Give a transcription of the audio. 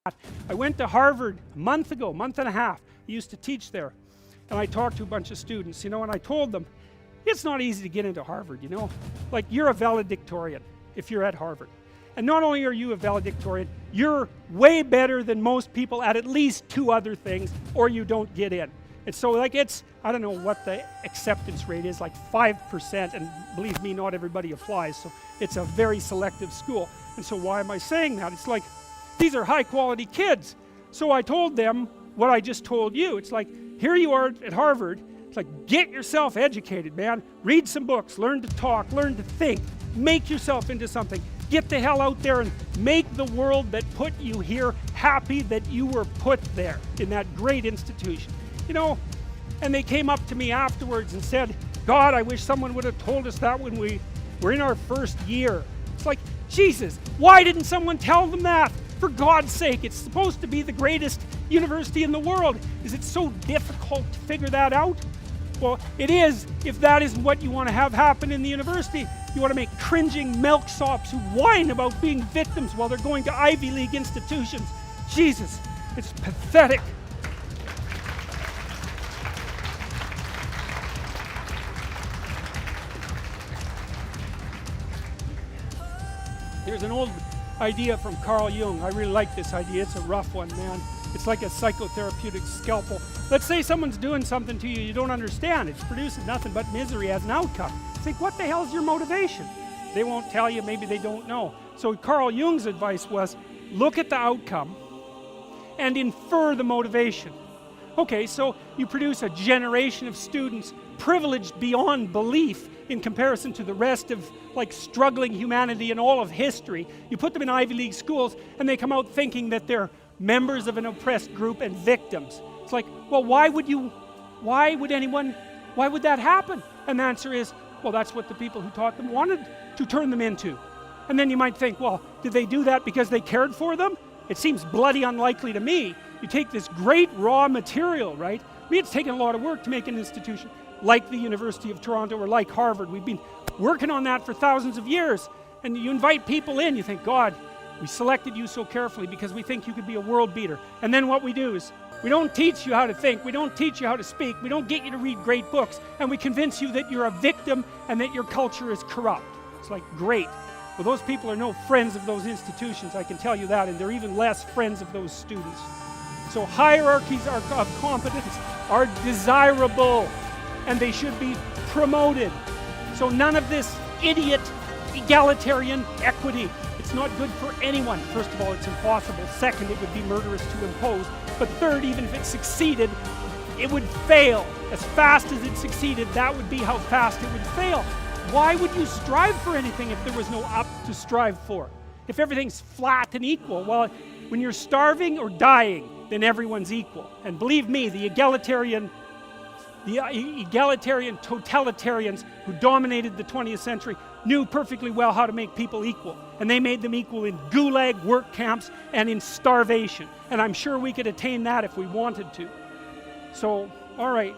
I went to Harvard a month ago, month and a half. I used to teach there. And I talked to a bunch of students, and I told them, it's not easy to get into Harvard, Like, you're a valedictorian if you're at Harvard. And not only are you a valedictorian, you're way better than most people at least 2 other things, or you don't get in. And so, like, I don't know what the acceptance rate is, like 5%, and believe me, not everybody applies, so it's a very selective school. And so why am I saying that? It's like, these are high-quality kids. So I told them what I just told you. It's like, here you are at Harvard. It's like, get yourself educated, man. Read some books, learn to talk, learn to think, make yourself into something. Get the hell out there and make the world that put you here happy that you were put there in that great institution. And they came up to me afterwards and said, God, I wish someone would have told us that when we were in our first year. It's like, Jesus, why didn't someone tell them that? For God's sake, it's supposed to be the greatest university in the world. Is it so difficult to figure that out? Well, it is, if that isn't what you want to have happen in the university. You want to make cringing milksops who whine about being victims while they're going to Ivy League institutions. Jesus, it's pathetic. Here's an old idea from Carl Jung. I really like this idea. It's a rough one, man. It's like a psychotherapeutic scalpel. Let's say someone's doing something to you you don't understand. It's producing nothing but misery as an outcome. It's like, what the hell is your motivation? They won't tell you. Maybe they don't know. So Carl Jung's advice was, look at the outcome and infer the motivation. Okay, so you produce a generation of students privileged beyond belief in comparison to the rest of, like, struggling humanity in all of history. You put them in Ivy League schools and they come out thinking that they're members of an oppressed group and victims. It's like, well, why would that happen? And the answer is, well, that's what the people who taught them wanted to turn them into. And then you might think, well, did they do that because they cared for them? It seems bloody unlikely to me. You take this great raw material, right? I mean, it's taken a lot of work to make an institution like the University of Toronto or like Harvard. We've been working on that for thousands of years. And you invite people in, you think, God, we selected you so carefully because we think you could be a world beater. And then what we do is, we don't teach you how to think, we don't teach you how to speak, we don't get you to read great books, and we convince you that you're a victim and that your culture is corrupt. It's like, great. Well, those people are no friends of those institutions, I can tell you that, and they're even less friends of those students. So hierarchies of competence are desirable, and they should be promoted. So none of this idiot egalitarian equity. It's not good for anyone. First of all, it's impossible. Second, it would be murderous to impose. But third, even if it succeeded, it would fail. As fast as it succeeded, that would be how fast it would fail. Why would you strive for anything if there was no up to strive for? If everything's flat and equal, well, when you're starving or dying, then everyone's equal. And believe me, the egalitarian totalitarians who dominated the 20th century knew perfectly well how to make people equal. And they made them equal in gulag work camps and in starvation. And I'm sure we could attain that if we wanted to. So, all right.